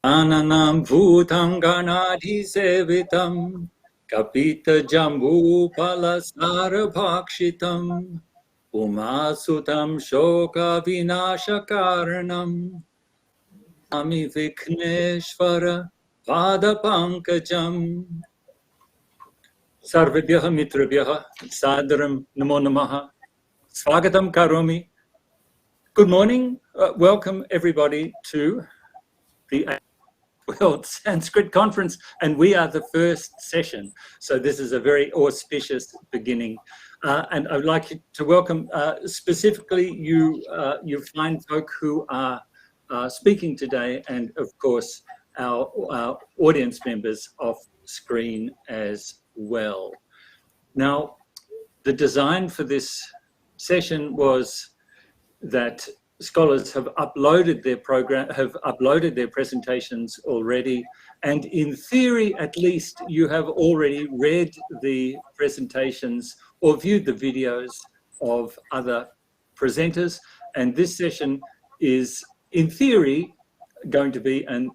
Ananam bhutam ganadhi sevitam kapita jambu palasara bhakshitam umasutam shoka vinasha karanam ami vikneshvara pada pankajam. Sarvebhyah mitrabhyah sadaram namo namaha swagatam karomi. Good morning, welcome everybody to the World Sanskrit Conference, and we are the first session. So this is a very auspicious beginning. And I'd like to welcome specifically you fine folk who are speaking today, and of course our audience members off screen as well. Now, the design for this session was that scholars have uploaded their presentations already, and in theory at least you have already read the presentations or viewed the videos of other presenters, and this session is in theory going to be an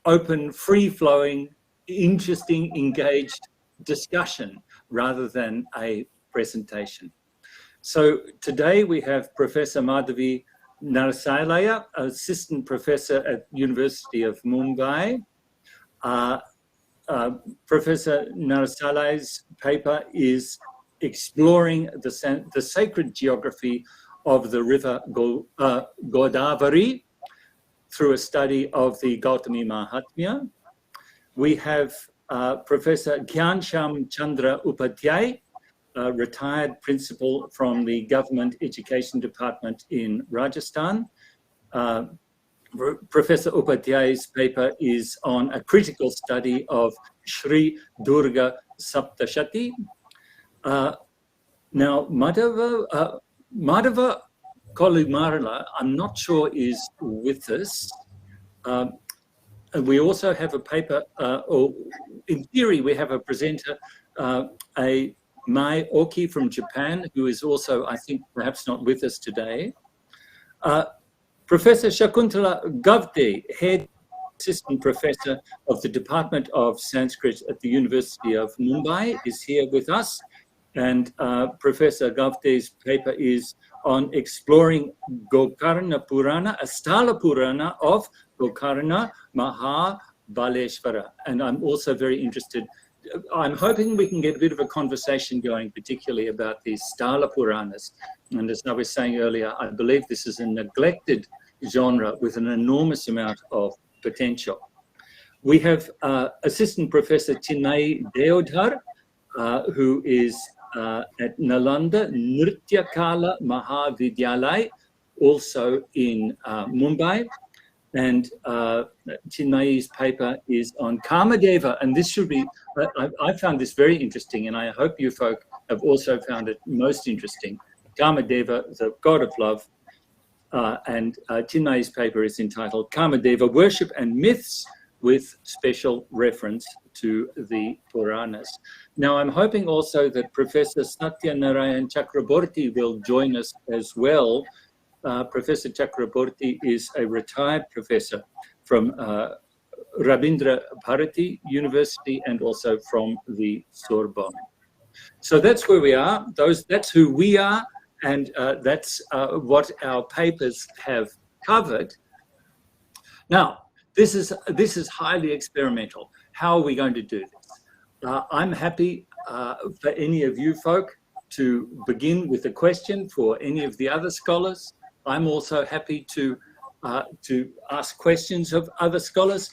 open, free-flowing, interesting, engaged discussion rather than a presentation. So today we have Professor Madhavi Narasalaya, Assistant Professor at University of Mumbai. Professor Narasalaya's paper is exploring the sacred geography of the river Godavari through a study of the Gautami Mahatmya. We have Professor Gyansham Chandra Upadhyay, retired principal from the Government Education Department in Rajasthan. Professor Upadhyay's paper is on a critical study of Sri Durga Saptashati. Now, Madhava Kolimarala, I'm not sure is with us. We also have a paper, or in theory, we have a presenter, a Mai Oki from Japan, who is also, I think, perhaps not with us today. Professor Shakuntala Gavde, head assistant professor of the Department of Sanskrit at the University of Mumbai, is here with us. And Professor Gavde's paper is on exploring Gokarna Purana, a Sthala Purana of Gokarna Mahabaleshvara. And I'm also very interested. I'm hoping we can get a bit of a conversation going, particularly about these Sthala Puranas. And as I was saying earlier, I believe this is a neglected genre with an enormous amount of potential. We have Assistant Professor Chinmay Deodhar, who is at Nalanda Nritya Kala Mahavidyalaya, also in Mumbai. And Chinmay's paper is on Kamadeva, and this should be, I found this very interesting, and I hope you folk have also found it most interesting. Kamadeva, the god of love, and Chinmay's paper is entitled Kamadeva Worship and Myths, with special reference to the Puranas. Now, I'm hoping also that Professor Satyanarayan Chakraborty will join us as well. Professor Chakraborty is a retired professor from Rabindra Bharati University and also from the Sorbonne. So that's where we are. That's who we are, and that's what our papers have covered. Now, this is highly experimental. How are we going to do this? I'm happy for any of you folk to begin with a question for any of the other scholars. I'm also happy to ask questions of other scholars.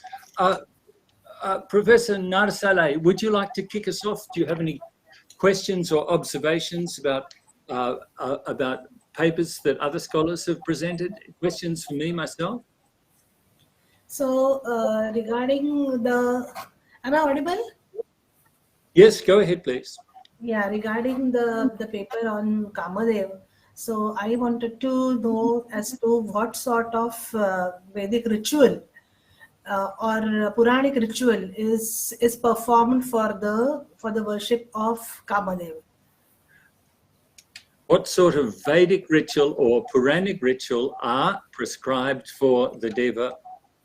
Professor Narasalaya, would you like to kick us off? Do you have any questions or observations about papers that other scholars have presented? Questions for me, myself? So regarding am I audible? Yes, go ahead, please. Yeah, regarding the paper on Kamadev. So I wanted to know as to what sort of Vedic ritual or Puranic ritual is performed for the worship of Kamadev. What sort of Vedic ritual or Puranic ritual are prescribed for the Deva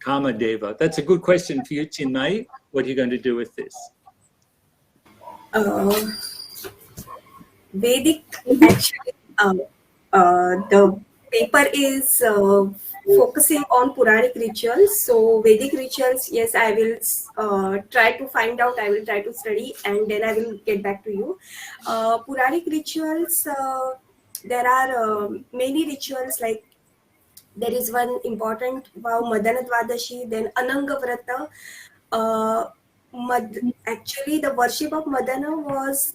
Kamadeva? That's a good question for you, Chinmay. What are you going to do with this? Vedic actually, the paper is focusing on Puranic rituals. So Vedic rituals, yes, I will try to find out. I will try to study, and then I will get back to you. Puranic rituals, there are many rituals. Like there is one important vow, Madana Dvadashi, then Ananga Vrata. Uh, Actually, the worship of Madana was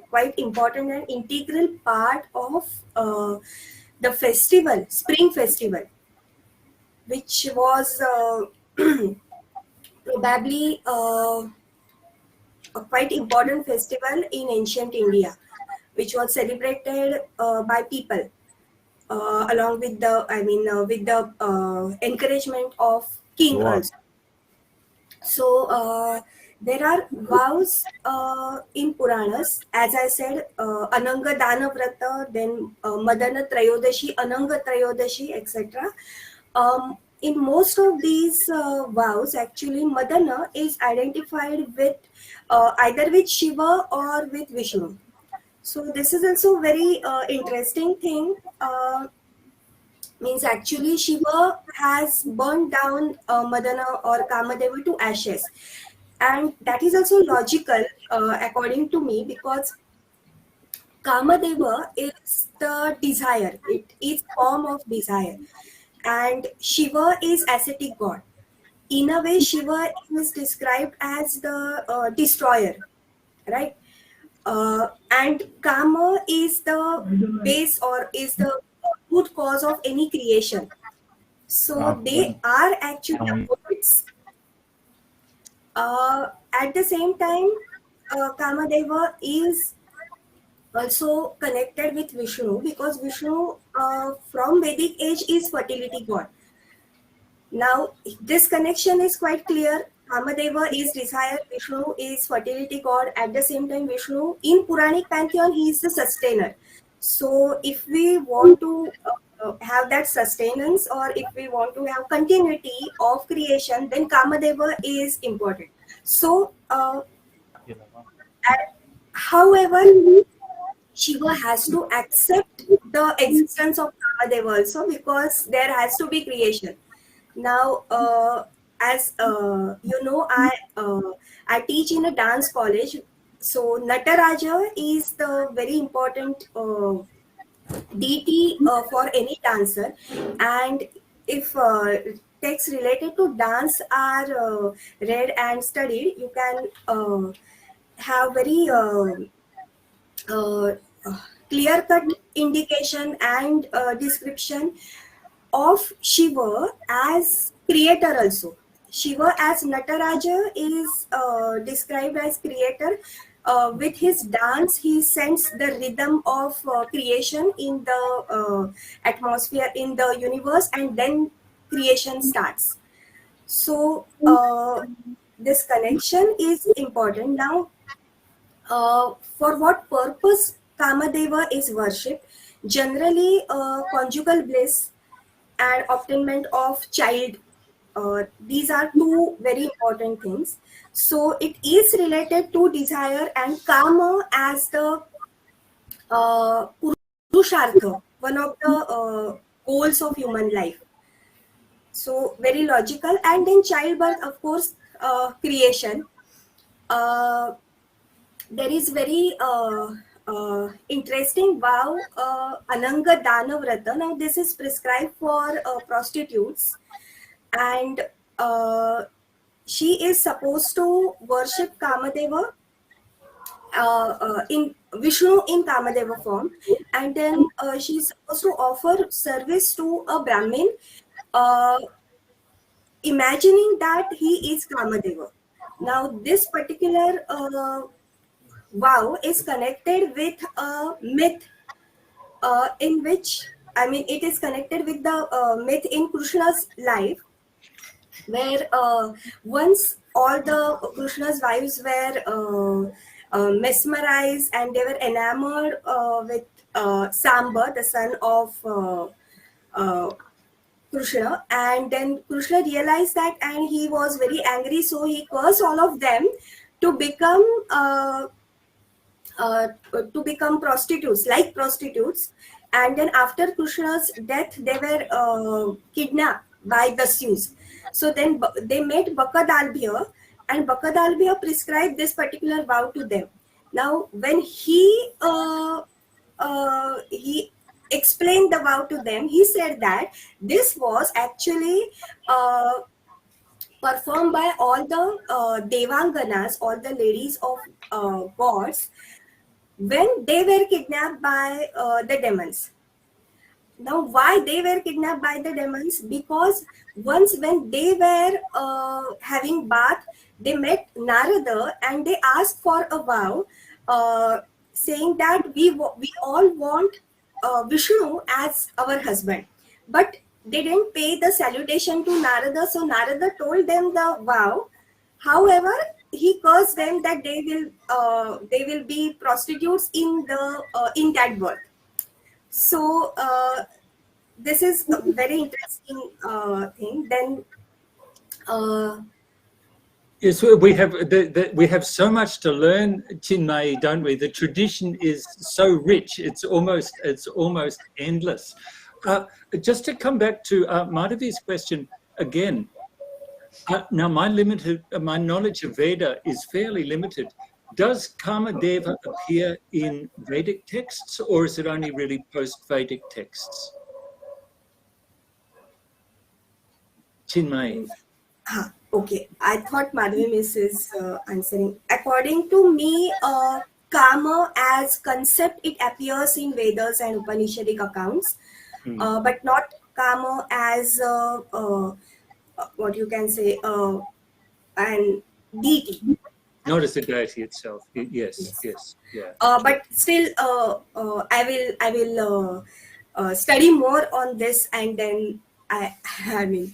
quite important and integral part of the festival, spring festival, which was probably a quite important festival in ancient India, which was celebrated by people along with with the encouragement of king Wow. also. So there are vows in Puranas, as I said, Ananga Dana Vrata, then Madana Trayodashi, Ananga Trayodashi, etc. In most of these vows, actually, Madana is identified with either with Shiva or with Vishnu. So this is also very interesting thing. Means actually Shiva has burned down Madana or Kamadeva to ashes, and that is also logical according to me, because Kamadeva is the desire, it is form of desire, and Shiva is ascetic god. In a way, Shiva is described as the destroyer, right? And Kama is the base or is the root cause of any creation. So they are actually opposites. At the same time, Kamadeva is also connected with Vishnu, because Vishnu from Vedic age is fertility god. Now this connection is quite clear. Kamadeva is desire, Vishnu is fertility god. At the same time, Vishnu in Puranic pantheon, he is the sustainer. So if we want to have that sustenance, or if we want to have continuity of creation, then Kamadeva is important. So however, Shiva has to accept the existence of Kamadeva also, because there has to be creation. Now, as you know, I teach in a dance college. So Nataraja is the very important deity for any dancer, and if texts related to dance are read and studied, you can have very uh, clear cut indication and description of Shiva as creator also. Shiva as Nataraja is described as creator. With his dance, he sends the rhythm of creation in the atmosphere, in the universe, and then creation starts. So this connection is important. Now, for what purpose Kamadeva is worshipped? Generally, conjugal bliss and obtainment of child. These are two very important things. So it is related to desire and karma as the uh, purushartha, one of the goals of human life. So very logical. And then childbirth, of course, creation. Uh, there is very interesting vow, Ananga Dana Vrata. Now this is prescribed for prostitutes, and uh, she is supposed to worship Kamadeva in Vishnu in Kamadeva form, and then she is supposed to offer service to a Brahmin, uh, imagining that he is Kamadeva. Now this particular vow is connected with a myth in which, it is connected with the myth in Krishna's life, where once all the Krishna's wives were mesmerized and they were enamored with Samba, the son of uh, Krishna, and then Krishna realized that, and he was very angry, so he cursed all of them to become prostitutes, like prostitutes. And then after Krishna's death, they were kidnapped by the Sioux. So then they met Bakadalbhya, and Bakadalbhya prescribed this particular vow to them. Now, when he explained the vow to them, he said that this was actually performed by all the Devanganas, all the ladies of gods, when they were kidnapped by the demons. Now, why they were kidnapped by the demons? Because once when they were having bath, they met Narada and they asked for a vow, saying that we all want Vishnu as our husband. But they didn't pay the salutation to Narada, so Narada told them the vow. However, he cursed them that they will be prostitutes in that birth. So this is a very interesting thing. Then Yes, we have we have so much to learn, Chinmay, don't we? The tradition is so rich; it's almost endless. Just to come back to Madhavi's question again. Now, my knowledge of Veda is fairly limited. Does Kamadeva appear in Vedic texts, or is it only really post-Vedic texts? Chinmay. Okay, I thought Madhavi Miss is answering. According to me, Kama as concept, it appears in Vedas and Upanishadic accounts, but not Kama as what you can say, an deity. Not as the deity itself. Yes. Yeah. But still, I will study more on this, and then I mean.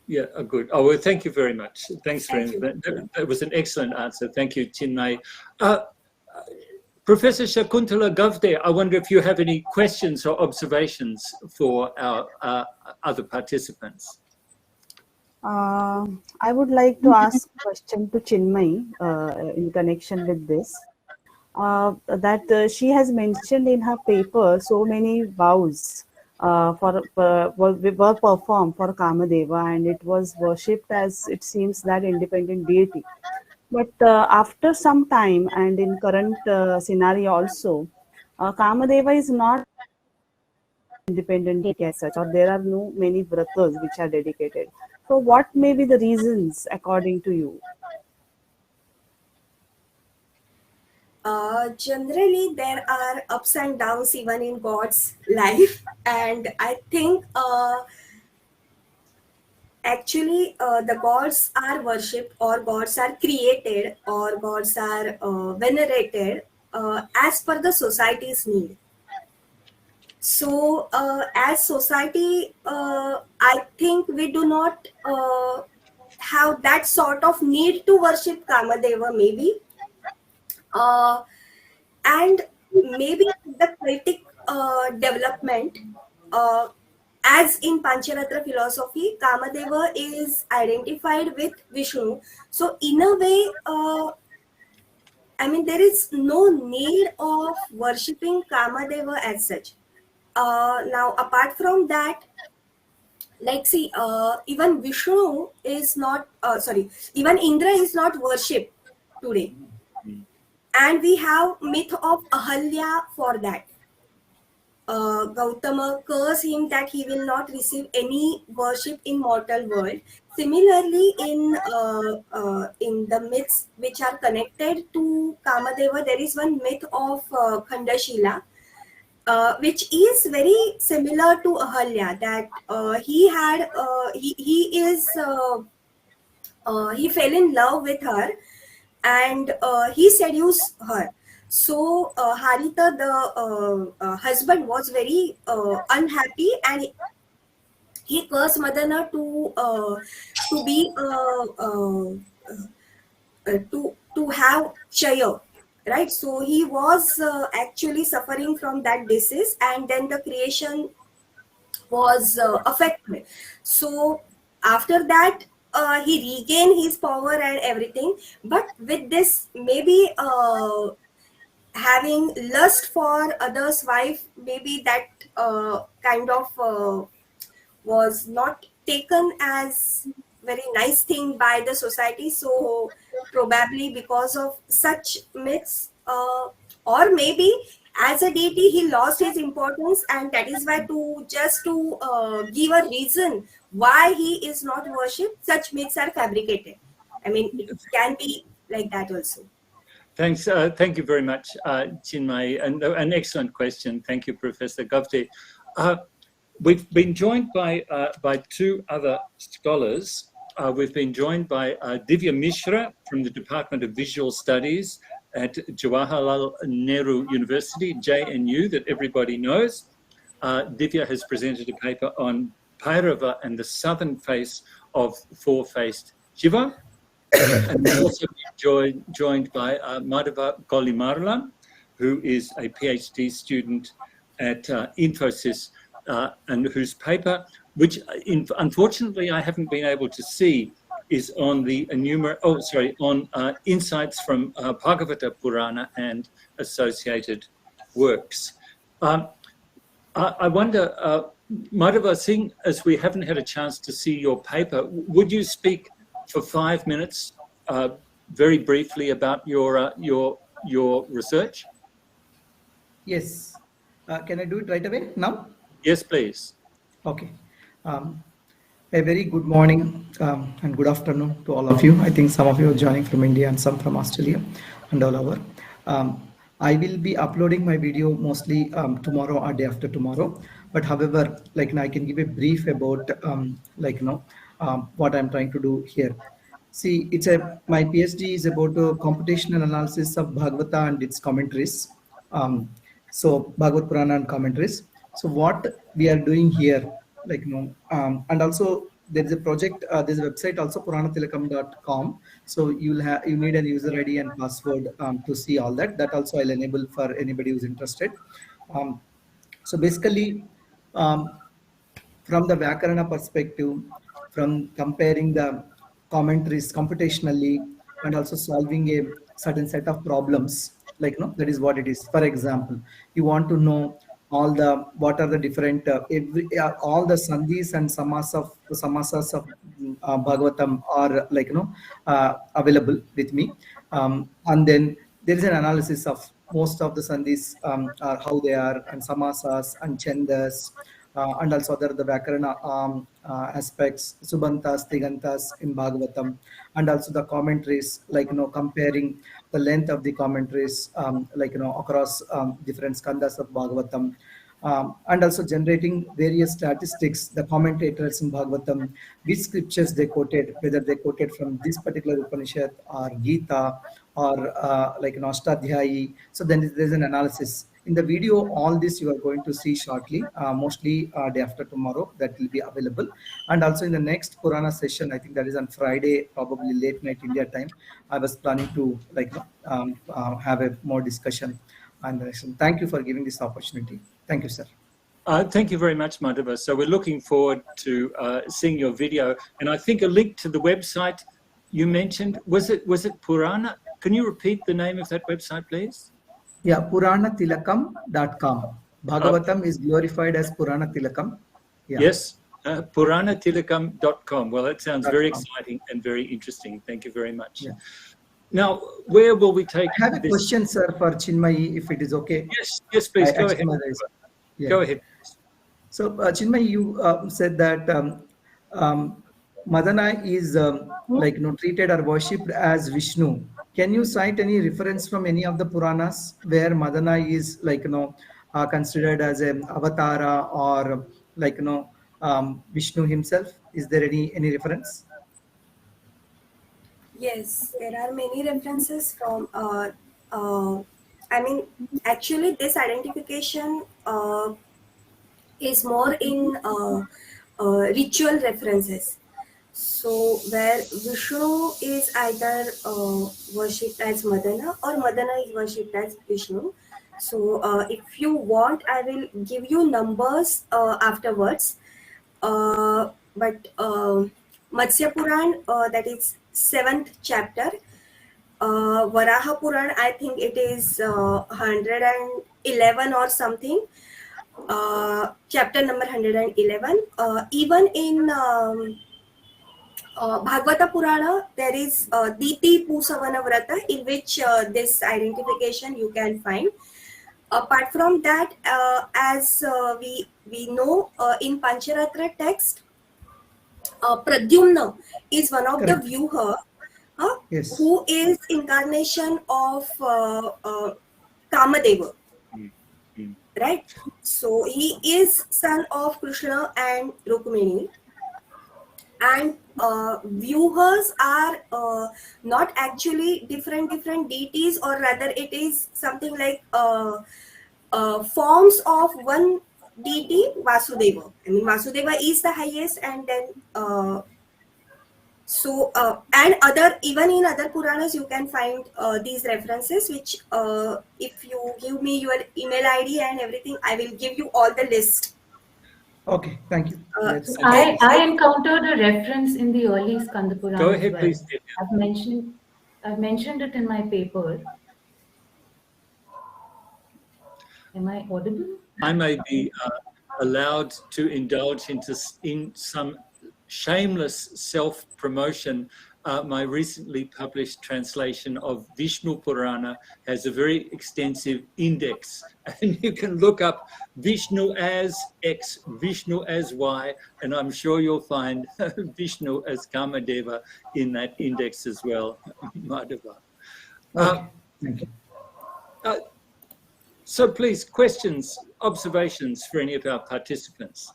Yeah, good. Oh, well, thank you very much. Thanks Thank you. that was an excellent answer. Thank you, Chinmay. Professor Shakuntala Gavde, I wonder if you have any questions or observations for our other participants. I would like to ask a question to Chinmay in connection with this. That she has mentioned in her paper so many vows were performed for Kamadeva, and it was worshipped as, it seems, that independent deity. But after some time, and in current scenario also, Kamadeva is not independent deity as such, or there are no many vratas which are dedicated. So what may be the reasons according to you? Generally, there are ups and downs even in God's life, and I think actually the gods are worshipped, or gods are created, or gods are venerated as per the society's need. So as society, I think we do not have that sort of need to worship Kamadeva, maybe. And maybe the Celtic development, as in Pancharatra philosophy, Kamadeva is identified with Vishnu. So in a way, I mean, there is no need of worshipping Kamadeva as such. Now, apart from that, like see, even Vishnu is not, even Indra is not worshipped today. And we have myth of Ahalya for that. Gautama cursed him that he will not receive any worship in mortal world. Similarly, in the myths which are connected to Kamadeva, there is one myth of Khandashila, which is very similar to Ahalya. That he fell in love with her, and he seduced her. So Haritha, the husband, was very unhappy, and he cursed Madana to be to have Chaya, right? So he was actually suffering from that disease, and then the creation was affected. So after that, he regained his power and everything. But with this, maybe having lust for others' wife, maybe that kind of was not taken as very nice thing by the society. So probably because of such myths, or maybe as a deity he lost his importance, and that is why to just to give a reason why he is not worshipped, such myths are fabricated. I mean, it can be like that also. Thanks. Thank you very much, Chinmay. And an excellent question. Thank you, Professor Gupte. We've been joined by two other scholars. We've been joined by Divya Mishra from the Department of Visual Studies at Jawaharlal Nehru University, JNU, that everybody knows. Divya has presented a paper on Bhairava and the southern face of four-faced Shiva. And we've also been joined by Madhava Gollimarlam, who is a PhD student at Infosys, and whose paper, which unfortunately I haven't been able to see, is on the insights from Bhagavata Purana and associated works. I wonder, Madhava, seeing as we haven't had a chance to see your paper, would you speak for 5 minutes, very briefly, about your research? Yes. Can I do it right away now? Yes, please. Okay. A very good morning and good afternoon to all of you. I think some of you are joining from India and some from Australia and all over. I will be uploading my video mostly tomorrow or day after tomorrow. But however, I can give a brief about what I'm trying to do here. See, my PhD is about computational analysis of Bhagavata and its commentaries. So Bhagavad Purana and commentaries. So what we are doing here, and also there is a project, there's a website also, puranatilakam.com. So you need a user ID and password to see all that. That also I'll enable for anybody who's interested. So basically, from the Vyakarana perspective, from comparing the commentaries computationally and also solving a certain set of problems, that is what it is. For example, you want to know what are the different all the sandhis and samasas of Bhagavatam are available with me, and then there is an analysis of most of the sandhis, are how they are, and samasas and chandas, and also other the Vyakarana aspects, Subantas, Tigantas in Bhagavatam, and also the commentaries, comparing the length of the commentaries, across different skandhas of Bhagavatam, and also generating various statistics, the commentators in Bhagavatam, which scriptures they quoted, whether they quoted from this particular Upanishad or Gita or Ashtadhyayi. So then there's an analysis. In the video, all this you are going to see shortly, mostly day after tomorrow, that will be available. And also in the next Purana session, I think that is on Friday, probably late night India time, I was planning to have a more discussion on the session. Thank you for giving this opportunity. Thank you, sir. Thank you very much, Madhava. So we're looking forward to seeing your video. And I think a link to the website you mentioned, was it Purana? Can you repeat the name of that website, please? Yeah, puranatilakam.com. Bhagavatam is glorified as Puranatilakam. Yeah. Yes, puranatilakam.com. Well, that sounds very exciting and very interesting. Thank you very much. Yeah. Now, where will we take I have a question, sir, for Chinmay, if it is okay. Yes, please, go ahead. Yeah. Go ahead. So, Chinmay, you said that Madana is treated or worshipped as Vishnu. Can you cite any reference from any of the Puranas where Madana is considered as an avatara or Vishnu himself? Is there any reference? Yes, there are many references from. Actually, this identification is more in ritual references. So, where Vishnu is either worshipped as Madana or Madana is worshipped as Vishnu. So if you want, I will give you numbers afterwards. But Matsya Puran, that is 7th chapter. Varaha Puran, I think it is 111 or something. Chapter number 111. Even in Bhagavata Purana, there is Diti Pusavana Vrata, in which this identification you can find. Apart from that, as we know, in Pancharatra text, Pradyumna is one of the Correct. Vyuha, Yes. who is incarnation of Kamadeva, right? So he is son of Krishna and Rukmini, and Vyuhas are not actually different deities, or rather it is something like forms of one deity, Vasudeva. I mean, Vasudeva is the highest, and then and other, even in other Puranas you can find these references, which if you give me your email ID and everything, I will give you all the list. Okay, thank you. Let's So let's I encountered a reference in the early Skanda Puran Go as ahead, well. please, Divya. I've mentioned it in my paper. Am I audible? I may be allowed to indulge in some shameless self-promotion. My recently published translation of Vishnu Purana has a very extensive index, and you can look up Vishnu as X, Vishnu as Y, and I'm sure you'll find Vishnu as Kamadeva in that index as well, Madhava. Okay, thank you. So please, questions, observations for any of our participants?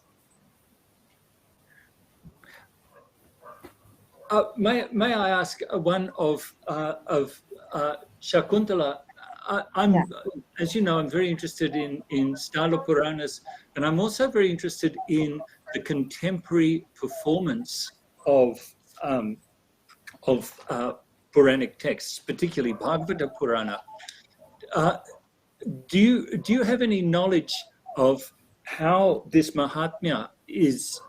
May I ask one of Shakuntala? As you know, I'm very interested in Stala Puranas, and I'm also very interested in the contemporary performance of Puranic texts, particularly Bhagavata Purana. Do you have any knowledge of how this Mahatmya is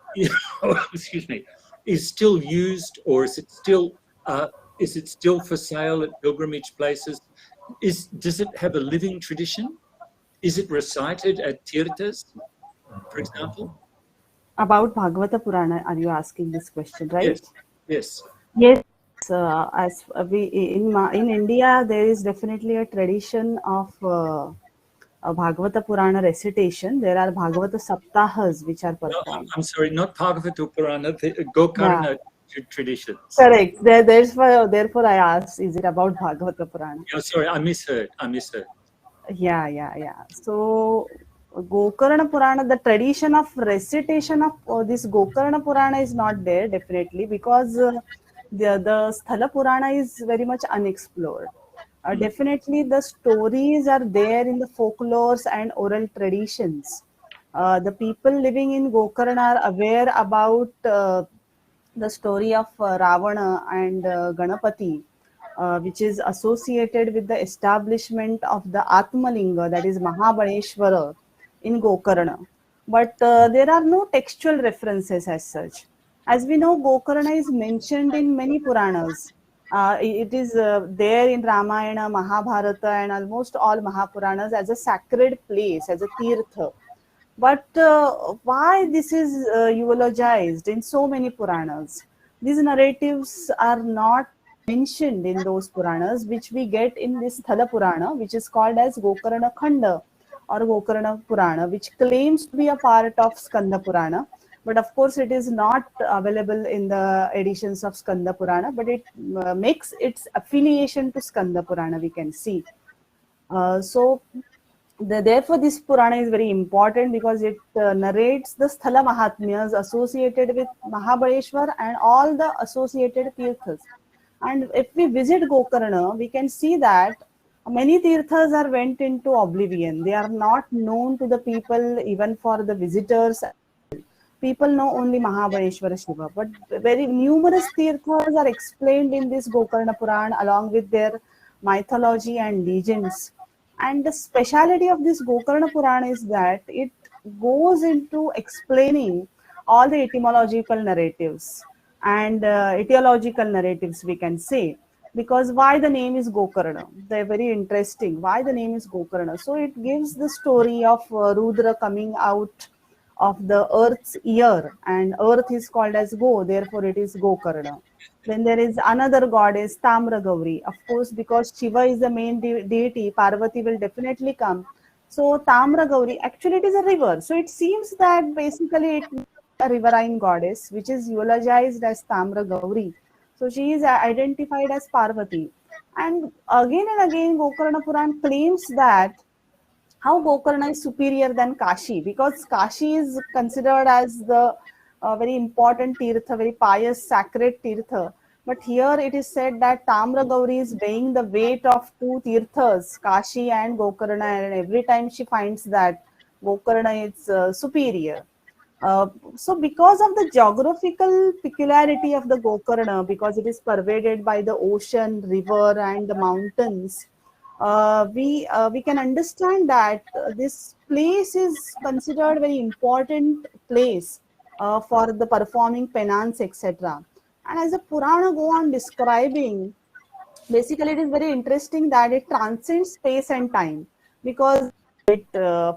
excuse me, is still used, or is it still for sale at pilgrimage places? Does it have a living tradition? Is it recited at tirthas, for example? About Bhagavata Purana, are you asking this question, right? Yes. Yes. As we in India, there is definitely a tradition of Bhagavata Purana recitation. There are Bhagavata Saptahas which are No, performed. I'm sorry, not Bhagavata Purana, the Yeah, Gokarna traditions. correct. Therefore, I asked, is it about Bhagavata Purana? Oh, sorry, I misheard. Yeah. So, Gokarna Purana, the tradition of recitation of this Gokarna Purana is not there, definitely, because the Sthala Purana is very much unexplored. Definitely, the stories are there in the folklores and oral traditions. The people living in Gokarna are aware about the story of Ravana and Ganapati, which is associated with the establishment of the Atmalinga, that is Mahabaleshwara, in Gokarna. But there are no textual references as such. As we know, Gokarna is mentioned in many Puranas. It is there in Ramayana, Mahabharata, and almost all Mahapuranas as a sacred place, as a tirtha. But why this is eulogized in so many Puranas? These narratives are not mentioned in those Puranas, which we get in this Thala Purana, which is called as Gokarna Khanda or Gokarna Purana, which claims to be a part of Skanda Purana. But of course, it is not available in the editions of Skanda Purana, but it makes its affiliation to Skanda Purana, we can see. Therefore, this Purana is very important because it narrates the Sthala Mahatmyas associated with Mahabaleshwar and all the associated tirthas. And if we visit Gokarna, we can see that many tirthas are went into oblivion. They are not known to the people, even for the visitors. People know only Mahabaleshwara Shiva, but very numerous tirthas are explained in this Gokarna Purana along with their mythology and legends. And the speciality of this Gokarna Purana is that it goes into explaining all the etymological narratives and etiological narratives, we can say. Because why the name is Gokarna? They're very interesting. Why the name is Gokarna? So it gives the story of Rudra coming out of the earth's ear, and earth is called as Go, therefore it is Gokarna. Then there is another goddess, Tamra Gauri. Of course, because Shiva is the main deity, Parvati will definitely come. So Tamra Gauri, actually it is a river. So it seems that basically it is a riverine goddess, which is eulogized as Tamra Gauri. So she is identified as Parvati. And again, Gokarna Puran claims that how Gokarna is superior than Kashi, because Kashi is considered as the very important tirtha, very pious, sacred tirtha. But here it is said that Tamra Gauri is weighing the weight of two tirthas, Kashi and Gokarna, and every time she finds that Gokarna is superior. So because of the geographical peculiarity of the Gokarna, because it is pervaded by the ocean, river, and the mountains, we can understand that this place is considered very important place for the performing penance, etc. And as the Purana go on describing, basically it is very interesting that it transcends space and time, because it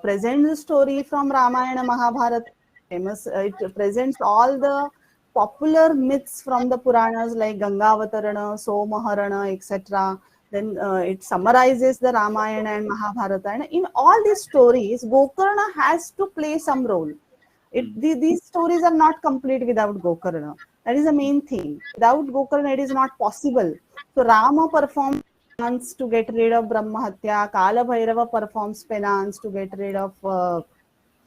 presents the story from Ramayana, Mahabharata, famous. It presents all the popular myths from the Puranas like Gangavatarana, Somaharana, etc. Then it summarizes the Ramayana and Mahabharata. And in all these stories, Gokarna has to play some role. These stories are not complete without Gokarna. That is the main thing. Without Gokarna, it is not possible. So Rama performs penance to get rid of Brahmahatya. Kala Bhairava performs penance to get rid of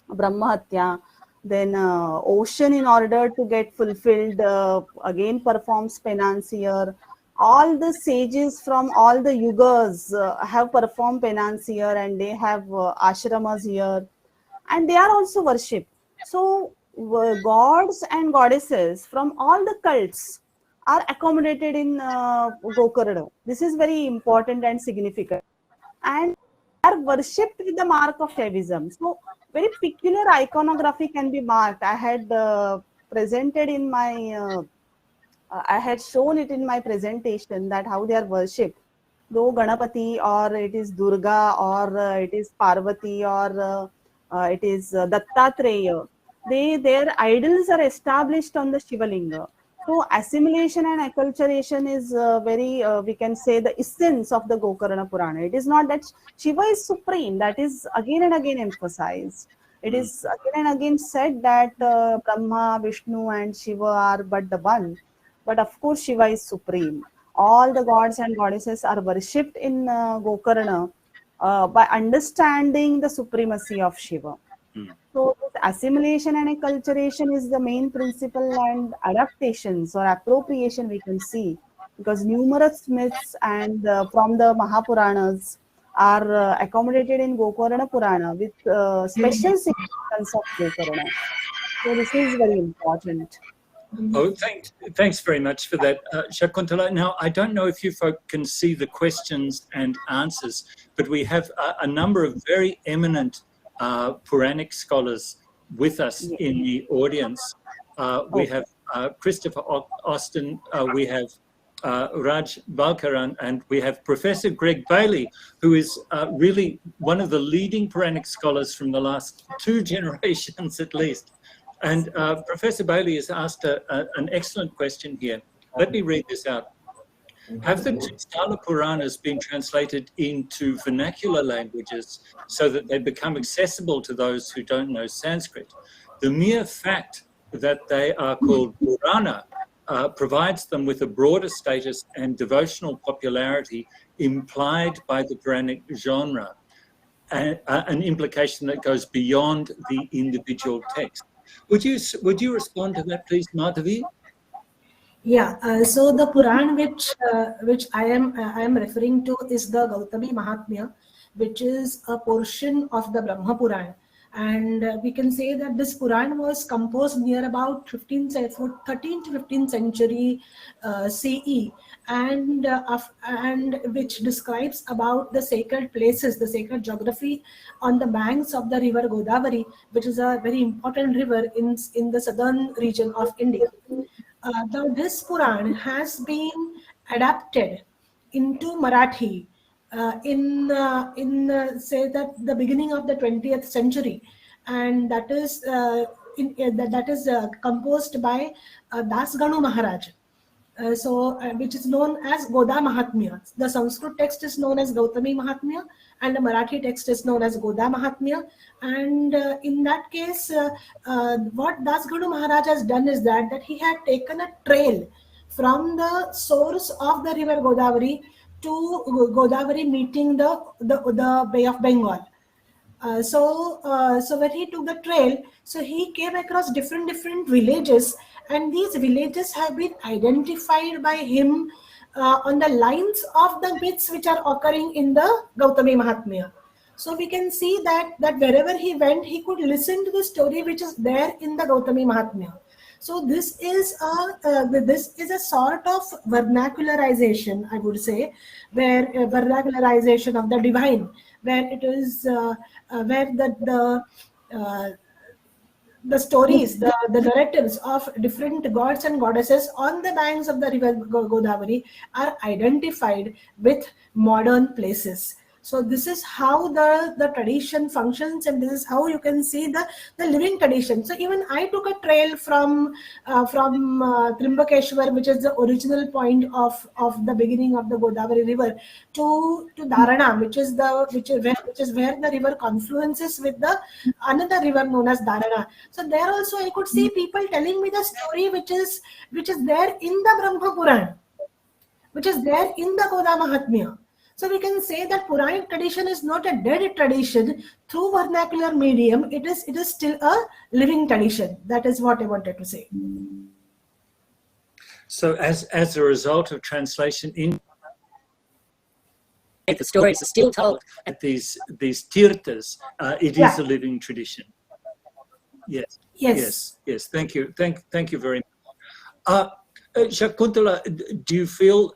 Brahmahatya. Then ocean, in order to get fulfilled, again performs penance here. All the sages from all the yugas have performed penance here, and they have ashramas here, and they are also worshipped. So gods and goddesses from all the cults are accommodated in Gokarna. This is very important and significant, and are worshipped with the mark of Shaivism. So very peculiar iconography can be marked. I had presented in my I had shown it in my presentation that how they are worshipped. Though Ganapati, or it is Durga, or it is Parvati, or it is Dattatreya, their idols are established on the Shivalinga. So assimilation and acculturation is very, we can say, the essence of the Gokarna Purana. It is not that Shiva is supreme, that is again and again emphasized. It is again and again said that Brahma, Vishnu, and Shiva are but the one. But of course, Shiva is supreme. All the gods and goddesses are worshipped in Gokarna by understanding the supremacy of Shiva. So this assimilation and acculturation is the main principle, and adaptations or appropriation we can see, because numerous myths and from the Mahapuranas are accommodated in Gokarna Purana with special significance of Gokarna. So this is very important. Oh, thanks very much for that, Shakuntala. Now, I don't know if you folk can see the questions and answers, but we have a number of very eminent Puranic scholars with us in the audience. We have Christopher Austin, we have Raj Balkaran, and we have Professor Greg Bailey, who is really one of the leading Puranic scholars from the last 2 generations at least. And Professor Bailey has asked an excellent question here. Let me read this out. Have the Stala Puranas been translated into vernacular languages so that they become accessible to those who don't know Sanskrit? The mere fact that they are called Purana provides them with a broader status and devotional popularity implied by the Puranic genre, an implication that goes beyond the individual text. Would you respond to that, please, Madhavi? Yeah, so the Puran which I am referring to is the Gautami Mahatmya, which is a portion of the Brahma Puran, and we can say that this Puran was composed near about 13th to 15th century CE, and which describes about the sacred places, the sacred geography on the banks of the river Godavari, which is a very important river in the southern region of India. Now, this Puran has been adapted into Marathi in say that the beginning of the 20th century, and that is composed by Das Ganu Maharaj. Which is known as Goda Mahatmya. The Sanskrit text is known as Gautami Mahatmya, and the Marathi text is known as Goda Mahatmya. And in that case, what Das Guru Maharaj has done is that he had taken a trail from the source of the river Godavari to Godavari meeting the Bay of Bengal. So when he took the trail, so he came across different villages, and these villages have been identified by him on the lines of the myths which are occurring in the Gautami Mahatmya. So we can see that wherever he went, he could listen to the story which is there in the Gautami Mahatmya. So this is a sort of vernacularization, I would say, where vernacularization of the divine, where it is where the stories, the narratives of different gods and goddesses on the banks of the river Godavari are identified with modern places. So this is how the tradition functions, and this is how you can see the living tradition. So even I took a trail from Trimbakeshwar, which is the original point of the beginning of the Godavari river, to Dharana, which is where the river confluences with the another river known as Dharana. So there also I could see people telling me the story which is there in the Brahma Puran, which is there in the Goda Mahatmya. So we can say that Puranic tradition is not a dead tradition. Through vernacular medium, it is still a living tradition. That is what I wanted to say. So as a result of translation in, the stories are still told at these tirthas, it is a living tradition. Yes. Thank you. Thank you very much. Shakuntala, do you feel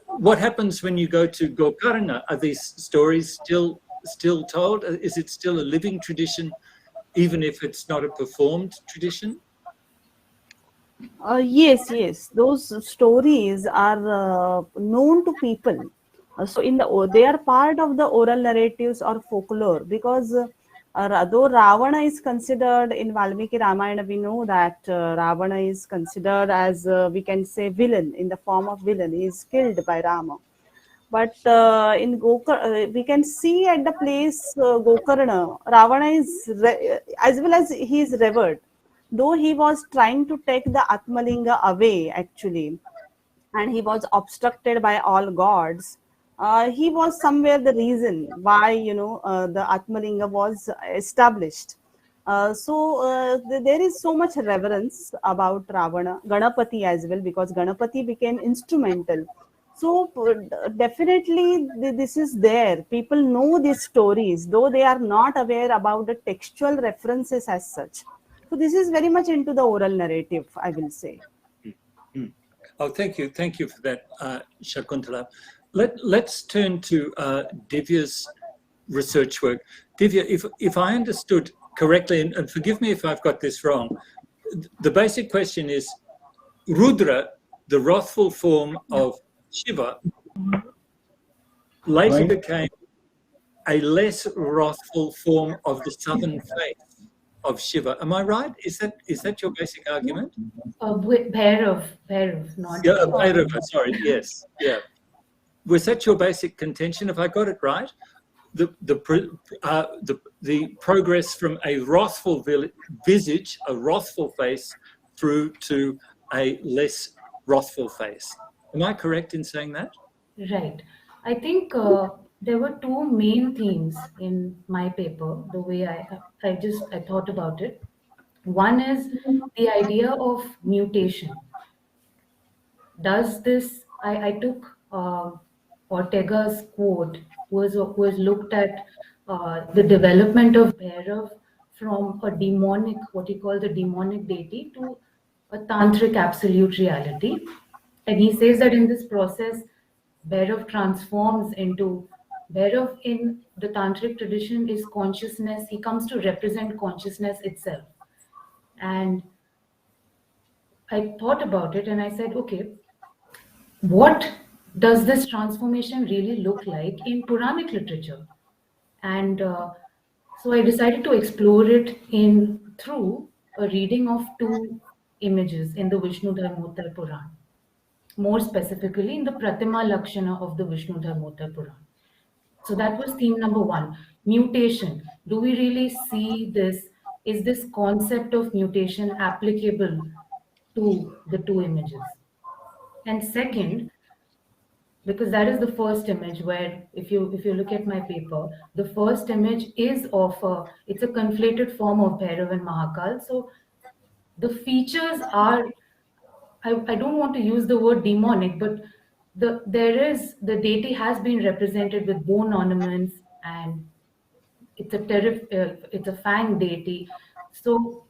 what happens when you go to Gokarna? Are these stories still told? Is it still a living tradition, even if it's not a performed tradition? Yes. Those stories are known to people. So they are part of the oral narratives or folklore, because though Ravana is considered in Valmiki Ramayana, we know that Ravana is considered as we can say villain, in the form of villain. He is killed by Rama. But in we can see at the place Gokarna, Ravana is as well as he is revered, though he was trying to take the Atmalinga away actually, and he was obstructed by all gods. He was somewhere the reason why the Atmalinga was established. There is so much reverence about Ravana, Ganapati as well, because Ganapati became instrumental. So definitely this is there. People know these stories, though they are not aware about the textual references as such. So this is very much into the oral narrative, I will say. Oh, thank you for that, Shakuntala. Let's turn to Divya's research work. Divya, if I understood correctly, and forgive me if I've got this wrong, the basic question is, Rudra, the wrathful form of Shiva, later became a less wrathful form of the southern faith of Shiva. Am I right? Is that your basic argument? Bhairav, not. Yeah, Bhairava, sorry, yes. Yeah. Was that your basic contention, if I got it right? The progress from a wrathful visage, a wrathful face, through to a less wrathful face. Am I correct in saying that? Right. I think there were two main themes in my paper, the way I thought about it. One is the idea of mutation. Does this, I took Ortega's quote, who has looked at the development of Bhairav from a demonic, what he called the demonic deity, to a tantric absolute reality. And he says that in this process, Bhairav transforms into Bhairav in the tantric tradition is consciousness. He comes to represent consciousness itself. And I thought about it and I said, okay, what does this transformation really look like in Puranic literature? And so I decided to explore it in through a reading of two images in the Vishnu Dharmottara Puran, more specifically in the Pratima Lakshana of the Vishnu Dharmottara Puran. So that was theme number one, mutation. Do we really see this? Is this concept of mutation applicable to the two images? And second, because that is the first image where if you look at my paper, the first image is of it's a conflated form of Bhairav and Mahakal. So the features are, I don't want to use the word demonic, but the deity has been represented with bone ornaments, and it's a fang deity. So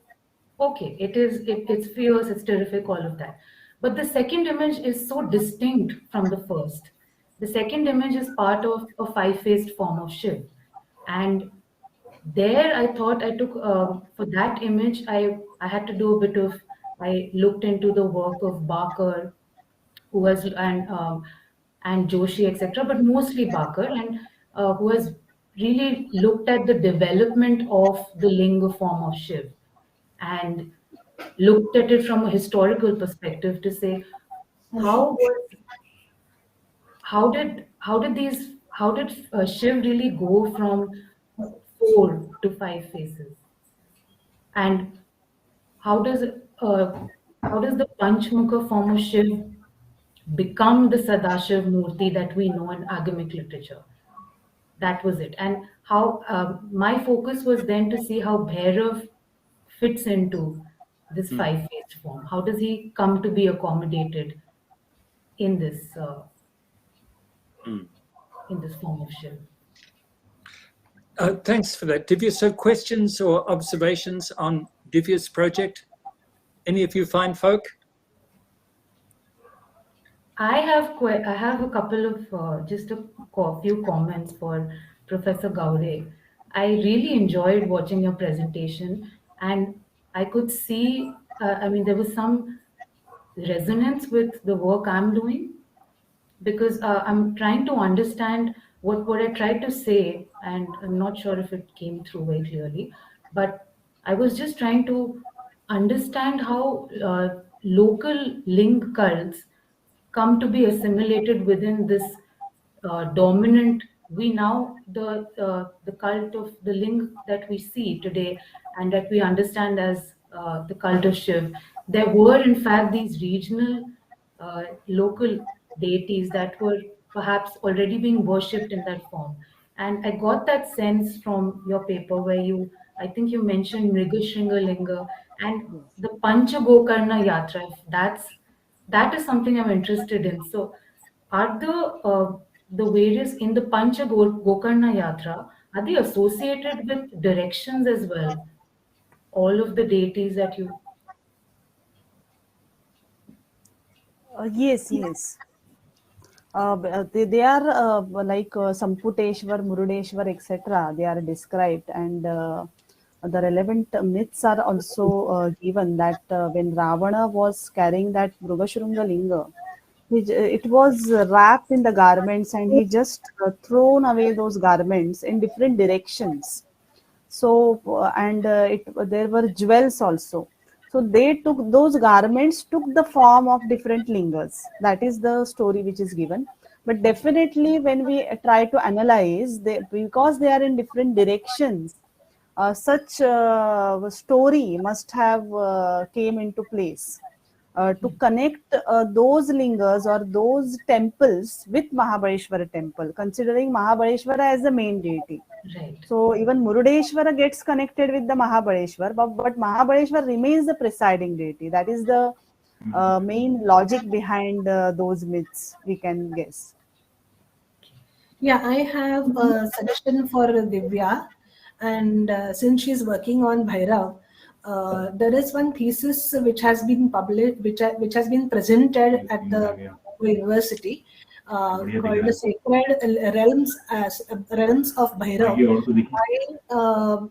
okay, it's fierce, it's terrific, all of that. But the second image is so distinct from the first. The second image is part of a five-faced form of Shiv. And there I thought I took, for that image, I had to do a bit of, I looked into the work of Bakar, who was, and Joshi, etc., but mostly Bakar, and who has really looked at the development of the linga form of Shiv and looked at it from a historical perspective to say how was how did Shiv really go from 4 to 5 faces, and how does how does the Panchmukha form of Shiv become the Sadashiv Murti that we know in Agamic literature? That was it. And how my focus was then to see how Bhairav fits into this five-faced form. How does he come to be accommodated in this in this form of Shiv? Thanks for that, Divya. So questions or observations on Divya's project? Any of you fine folk? I have a couple of just a few comments for Professor Gaure. I really enjoyed watching your presentation, and I could see. I mean, there was some resonance with the work I'm doing, because I'm trying to understand what I tried to say, and I'm not sure if it came through very clearly, but I was just trying to understand how local link cults come to be assimilated within this dominant. We now the cult of the ling that we see today and that we understand as the cult of Shiv. There were in fact these regional local deities that were perhaps already being worshipped in that form. And I got that sense from your paper where I think you mentioned Mrigashringa Linga and the Pancha Gokarna Yatra. If that is something I'm interested in. So are the various in the Pancha Gokarna Yatra, are they associated with directions as well? All of the deities that you... Yes, yes. They are like Samputeshwar, Murudeshwar, etc. They are described, and the relevant myths are also given that when Ravana was carrying that Mrugashringa Linga, it was wrapped in the garments, and he just thrown away those garments in different directions. So and there were jewels also. So they took those garments, took the form of different lingas. That is the story which is given. But definitely when we try to analyze, because they are in different directions, such story must have came into place to connect those lingas or those temples with Mahabaleshwara temple, considering Mahabaleshwara as the main deity. Right. So even Murudeshwara gets connected with the Mahabaleshwar, but Mahabaleshwar remains the presiding deity. That is the main logic behind those myths, we can guess. Yeah, I have a suggestion for Divya, and since she's working on Bhairav, there is one thesis which has been published, which has been presented at the university, called the Sacred Realms of Bhairav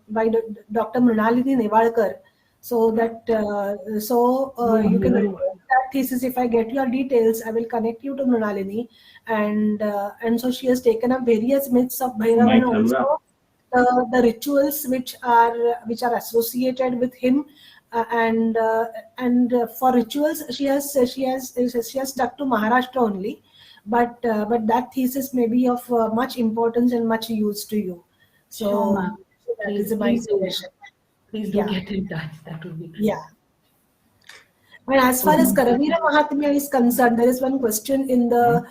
by Dr. Mrinalini Nevalkar. So that you can read that thesis. If I get your details, I will connect you to Mrinalini, and so she has taken up various myths of Bhairav and also the rituals which are associated with him, and for rituals she has stuck to Maharashtra only, but that thesis may be of much importance and much use to you. So Sure, ma'am. that is my suggestion. Please do Yeah. get in touch. That would be great. Yeah. And as far as Karavira Mahatmya is concerned, there is one question in the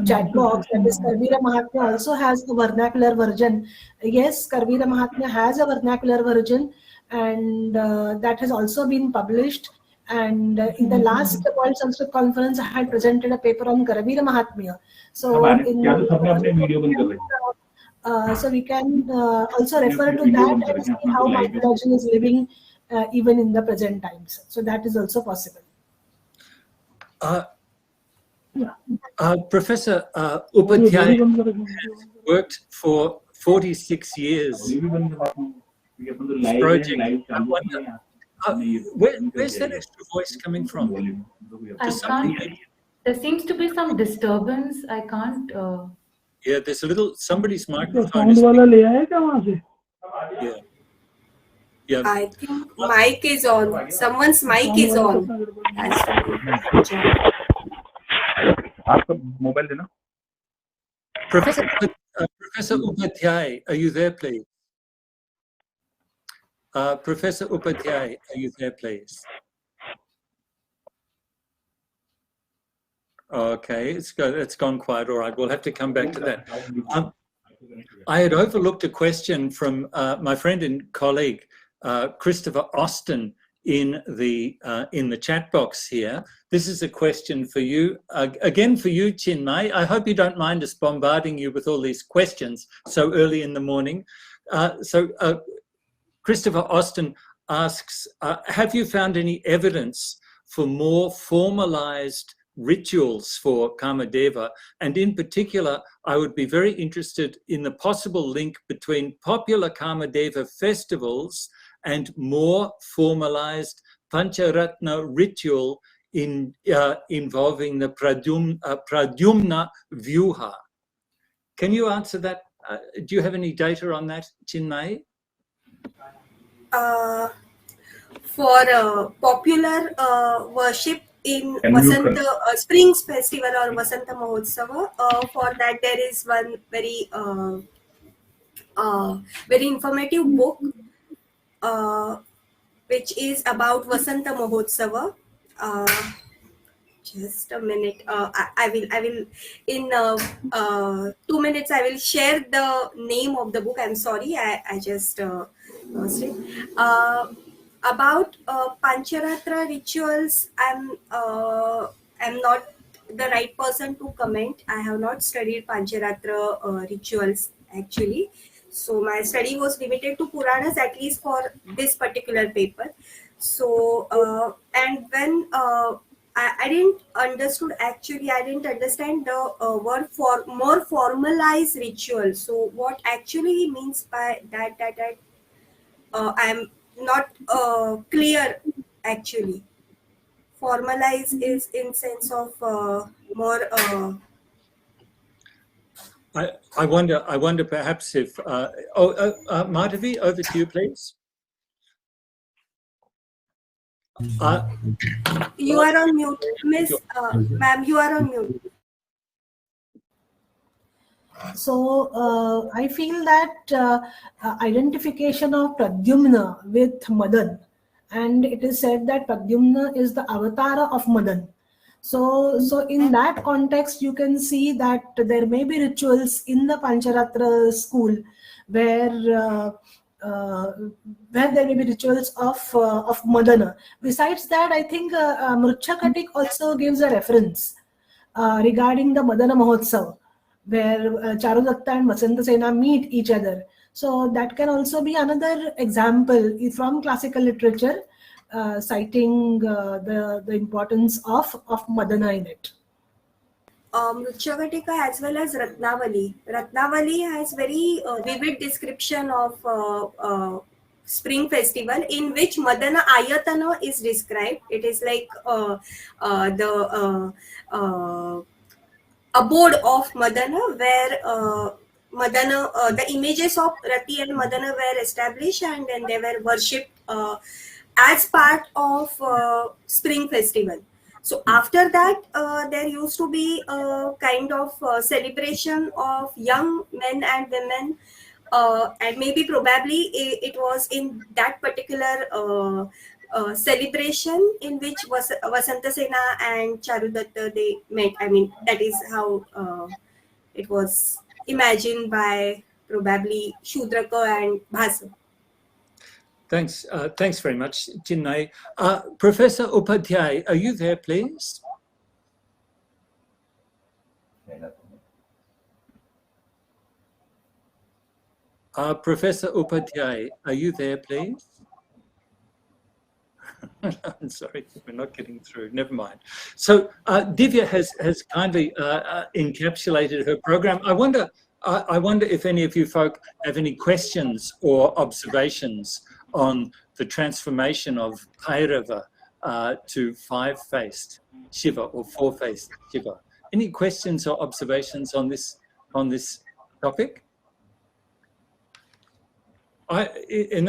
chat box, that is Karavira Mahatmya also has a vernacular version. Yes, Karavira Mahatmya has a vernacular version, and that has also been published. And in the last World Sanskrit Conference, I had presented a paper on Karavira Mahatmya. So so we can also refer to that and see how mythology is living even in the present times. So that is also possible. Professor Upadhyay has worked for 46 years on this project. I wonder, where's that extra voice coming from? I can't. There seems to be some disturbance. I can't. Yeah, there's a little, somebody's microphone is... Yeah. Yeah. I think mic is on. Someone's mic is on. आपका mobile देना. Professor Upadhyay, are you there, please? Professor Upadhyay, are you there, please? Okay, it's gone quiet. All right, we'll have to come back to that. I had overlooked a question from my friend and colleague Christopher Austin in the chat box here. This is a question for you, again for you, Chinmay. I hope you don't mind us bombarding you with all these questions so early in the morning. Christopher Austin asks, have you found any evidence for more formalized rituals for Kamadeva? And in particular, I would be very interested in the possible link between popular Kamadeva festivals and more formalized Pancharatna ritual involving the Pradyumna Vyuha. Can you answer that? Do you have any data on that, Chinmay? For popular worship in Vasanta Springs Festival or Vasanta Mahotsava, for that there is one very very informative book which is about Vasanta Mahotsava. Just a minute. I will in 2 minutes I will share the name of the book. I'm sorry, I just lost it. About Pancharatra rituals, I'm not the right person to comment. I have not studied Pancharatra rituals actually. So my study was limited to Puranas, at least for this particular paper. So and when I didn't understand the word for more formalized ritual. So what actually means by that I'm not clear actually. Formalize is in sense of more. I wonder perhaps if Madhavi, over to you, please. You are on mute, Miss ma'am. You are on mute. So I feel that identification of Pradyumna with Madan, and it is said that Pradyumna is the avatar of Madan. So in that context, you can see that there may be rituals in the Pancharatra school where there may be rituals of Madana. Besides that, I think Mruchakatik also gives a reference regarding the Madana Mahotsav, where Charudakta and Vasanta Sena meet each other. So that can also be another example from classical literature, citing the importance of Madana in it. Mruchavatika as well as Ratnavali. Ratnavali has very vivid description of spring festival in which Madana Ayatana is described. It is like the abode of Madana, where Madana, the images of Rati and Madana were established, and then they were worshipped as part of spring festival. So after that, there used to be a kind of celebration of young men and women, and maybe probably it was in that particular celebration in which Vasanta Sena and Charudatta they met. I mean, that is how it was imagined by probably Shudraka and Bhasa. Thanks. Thanks very much, Chinmay. Professor Upadhyay, are you there, please? Professor Upadhyay, are you there, please? I'm sorry, we're not getting through. Never mind. So Divya has kindly encapsulated her program. I wonder if any of you folk have any questions or observations on the transformation of Bhairava to five-faced Shiva or four-faced Shiva. Any questions or observations on this topic? In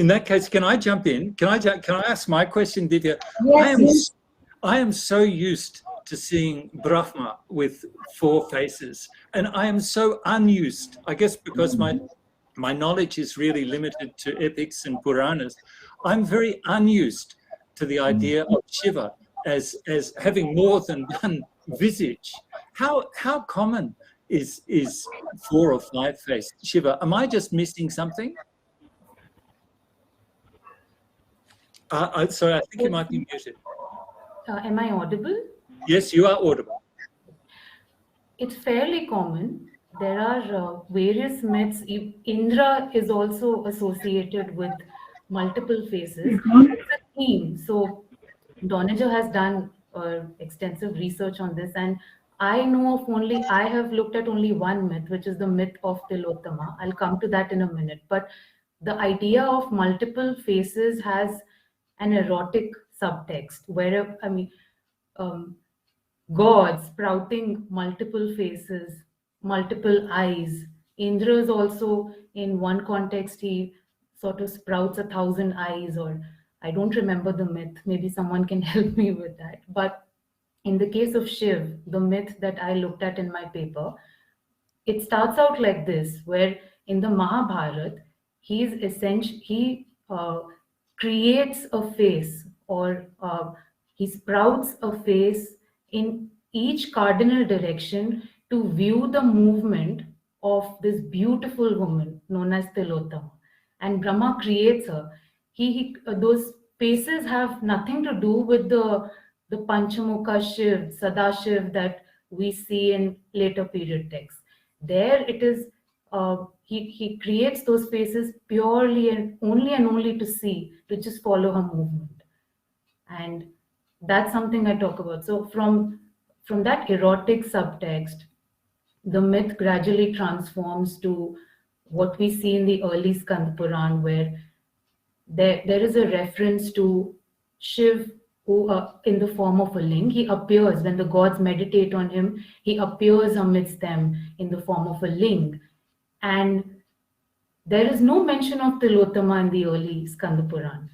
that case, can I jump in? Can I ask my question, Divya? Yes. I am so used to seeing Brahma with four faces, and I am so unused, I guess because my knowledge is really limited to epics and Puranas. I'm very unused to the idea of Shiva as having more than one visage. How common is four or five-faced Shiva? Am I just missing something? Sorry, I think you might be muted. Am I audible? Yes, you are audible. It's fairly common. There are various myths. Indra is also associated with multiple faces. It's a theme. So Donager has done extensive research on this, and I have looked at only one myth, which is the myth of Tilottama. I'll come to that in a minute. But the idea of multiple faces has an erotic subtext, where God sprouting multiple faces, multiple eyes. Indra is also, in one context, he sort of sprouts 1,000 eyes, or I don't remember the myth. Maybe someone can help me with that. But in the case of Shiv, the myth that I looked at in my paper, it starts out like this, where in the Mahabharata, he creates a face, or he sprouts a face in each cardinal direction to view the movement of this beautiful woman known as Tilottama. And Brahma creates her. Those faces have nothing to do with the Panchamukha Shiv, Sadashiv that we see in later period texts. There it is, he creates those faces purely and only to see, to just follow her movement. And that's something I talk about. So from that erotic subtext, the myth gradually transforms to what we see in the early Skanda Puran, where there is a reference to Shiv, who in the form of a ling. He appears when the gods meditate on him. He appears amidst them in the form of a ling. And there is no mention of Tilottama in the early Skanda Puran.